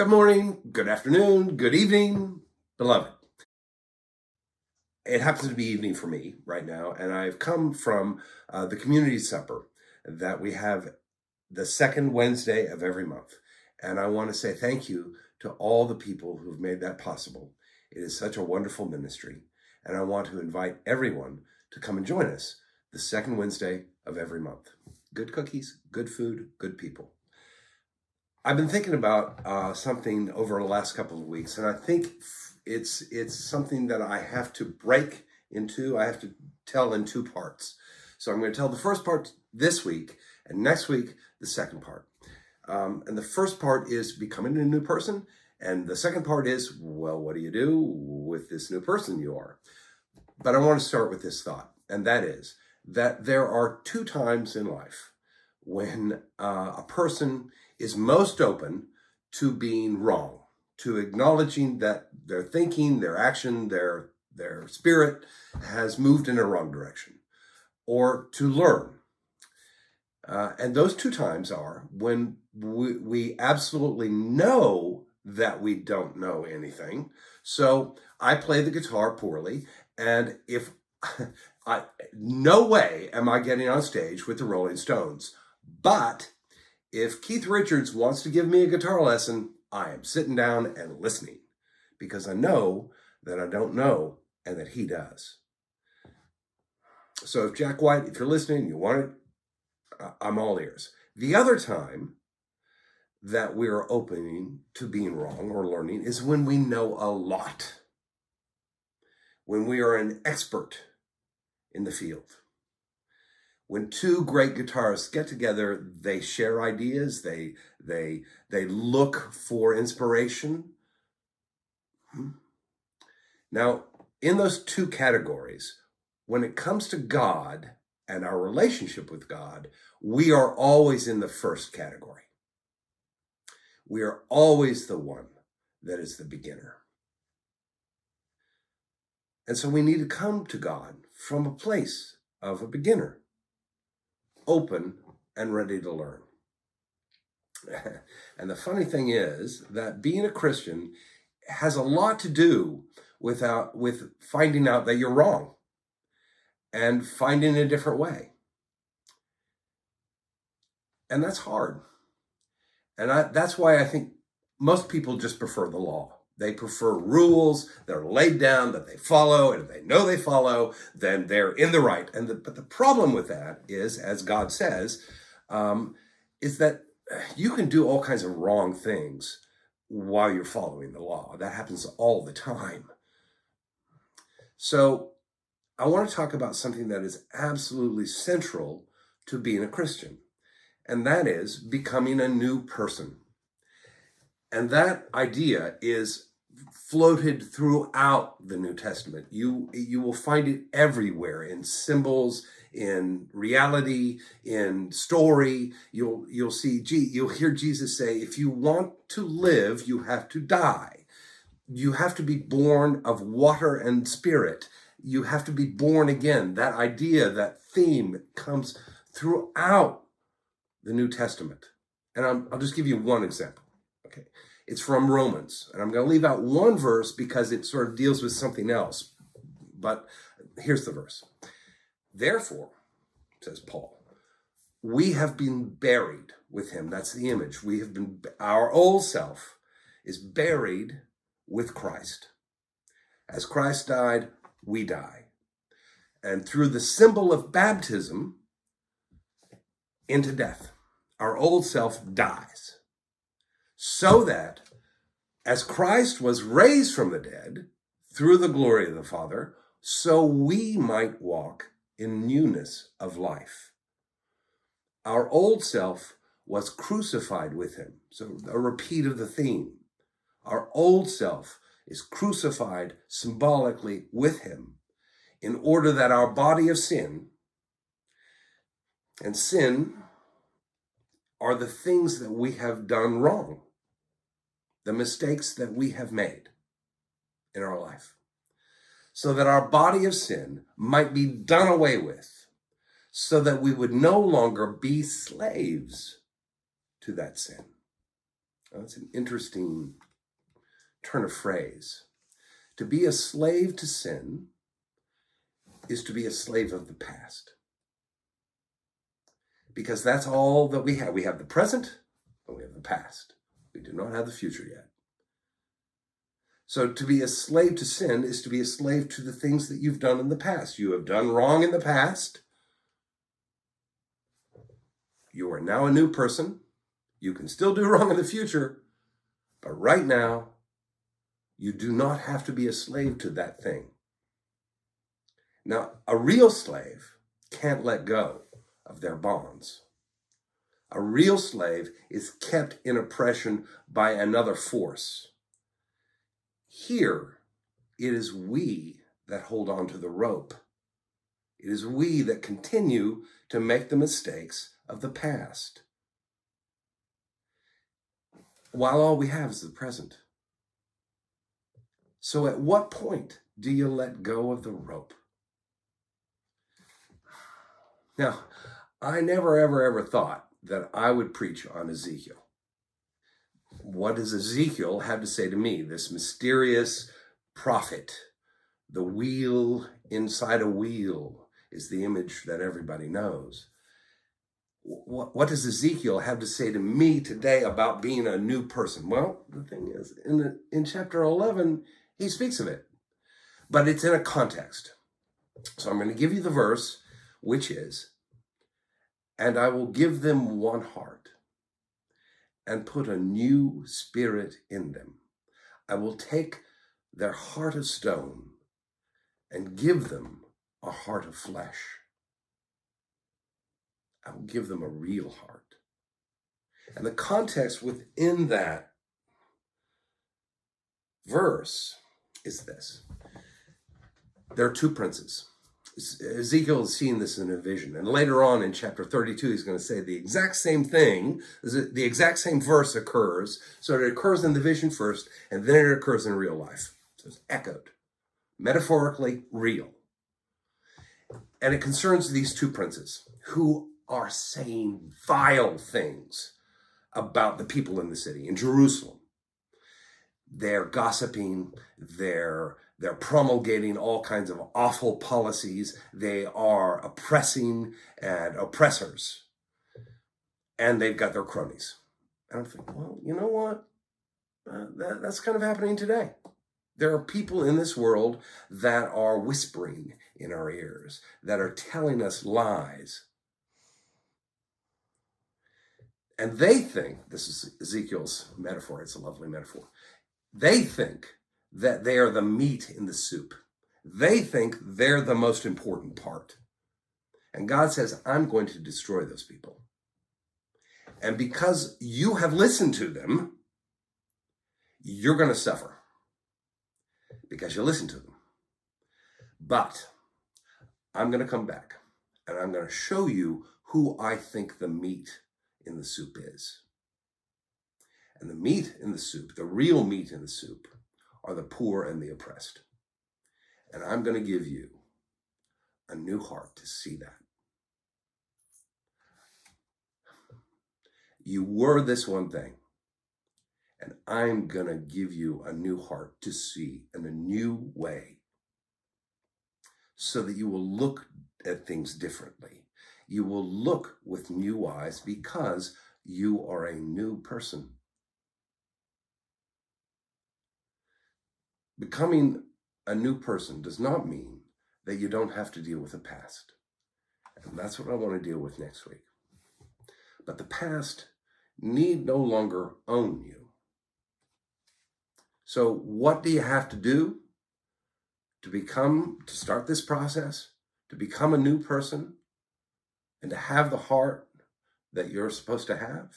Good morning, good afternoon, good evening, beloved. It happens to be evening for me right now, and I've come from the community supper that we have the second Wednesday of every month. And I want to say thank you to all the people who've made that possible. It is such a wonderful ministry, and I want to invite everyone to come and join us the second Wednesday of every month. Good cookies, good food, good people. I've been thinking about something over the last couple of weeks, and I think it's something that I have to break into. I have to tell in two parts. So I'm going to tell the first part this week, and next week, the second part. And the first part is becoming a new person, and the second part is, well, what do you do with this new person you are? But I want to start with this thought, and that is that there are two times in life when a person is most open to being wrong, to acknowledging that their thinking, their action, their spirit has moved in a wrong direction, or to learn. And those two times are when we absolutely know that we don't know anything. So I play the guitar poorly, and if no way am I getting on stage with the Rolling Stones. But if Keith Richards wants to give me a guitar lesson, I am sitting down and listening because I know that I don't know and that he does. So if Jack White, if you're listening, you want it, I'm all ears. The other time that we are opening to being wrong or learning is when we know a lot, when we are an expert in the field. When two great guitarists get together, they share ideas, they look for inspiration. Now, in those two categories, when it comes to God and our relationship with God, we are always in the first category. We are always the one that is the beginner. And so we need to come to God from a place of a beginner, open and ready to learn. And the funny thing is that being a Christian has a lot to do with finding out that you're wrong and finding a different way. And that's hard. And that's why I think most people just prefer the law. They prefer rules that are laid down, that they follow, and if they know they follow, then they're in the right. But the problem with that is, as God says, is that you can do all kinds of wrong things while you're following the law. That happens all the time. So I want to talk about something that is absolutely central to being a Christian, and that is becoming a new person. And that idea is floated throughout the New Testament. You will find it everywhere, in symbols, in reality, in story. You'll hear Jesus say, if you want to live, you have to die. You have to be born of water and spirit. You have to be born again. That idea, that theme comes throughout the New Testament. And I'll just give you one example. Okay, it's from Romans, and I'm going to leave out one verse because it sort of deals with something else. But here's the verse. Therefore, says Paul, we have been buried with him. That's the image. Our old self is buried with Christ. As Christ died, we die. And through the symbol of baptism into death, our old self dies. So that as Christ was raised from the dead through the glory of the Father, so we might walk in newness of life. Our old self was crucified with him. So a repeat of the theme. Our old self is crucified symbolically with him in order that our body of sin and sin are the things that we have done wrong, the mistakes that we have made in our life, so that our body of sin might be done away with, so that we would no longer be slaves to that sin. That's an interesting turn of phrase. To be a slave to sin is to be a slave of the past. Because that's all that we have. We have the present, and we have the past. We do not have the future yet. So to be a slave to sin is to be a slave to the things that you've done in the past. You have done wrong in the past. You are now a new person. You can still do wrong in the future, but right now, you do not have to be a slave to that thing. Now, a real slave can't let go of their bonds. A real slave is kept in oppression by another force. Here, it is we that hold on to the rope. It is we that continue to make the mistakes of the past, while all we have is the present. So at what point do you let go of the rope? Now, I never, ever thought that I would preach on Ezekiel. What does Ezekiel have to say to me, this mysterious prophet? The wheel inside a wheel is the image that everybody knows. What does Ezekiel have to say to me today about being a new person? Well, the thing is, in chapter 11, he speaks of it, but it's in a context. So I'm going to give you the verse, which is, "And I will give them one heart and put a new spirit in them. I will take their heart of stone and give them a heart of flesh. I will give them a real heart." And the context within that verse is this. There are two princes. Ezekiel is seeing this in a vision. And later on in chapter 32, he's going to say the exact same thing. The exact same verse occurs. So it occurs in the vision first, and then it occurs in real life. So it's echoed, metaphorically real. And it concerns these two princes who are saying vile things about the people in the city, in Jerusalem. They're gossiping, they're promulgating all kinds of awful policies. They are oppressing and oppressors. And they've got their cronies. And I'm thinking, well, you know what? That's kind of happening today. There are people in this world that are whispering in our ears, that are telling us lies. And they think, this is Ezekiel's metaphor, it's a lovely metaphor. They think that they are the meat in the soup. They think they're the most important part. And God says, I'm going to destroy those people. And because you have listened to them, you're going to suffer. Because you listened to them. But I'm going to come back and I'm going to show you who I think the meat in the soup is. And the meat in the soup, the real meat in the soup, are the poor and the oppressed. And I'm going to give you a new heart to see that. You were this one thing, and I'm going to give you a new heart to see in a new way so that you will look at things differently. You will look with new eyes because you are a new person. Becoming a new person does not mean that you don't have to deal with the past. And that's what I want to deal with next week. But the past need no longer own you. So what do you have to do to start this process, to become a new person, and to have the heart that you're supposed to have?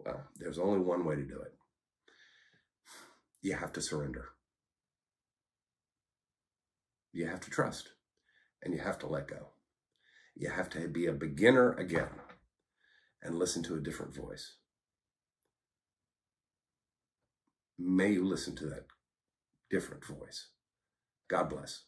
Well, there's only one way to do it. You have to surrender. You have to trust, and you have to let go. You have to be a beginner again and listen to a different voice. May you listen to that different voice. God bless.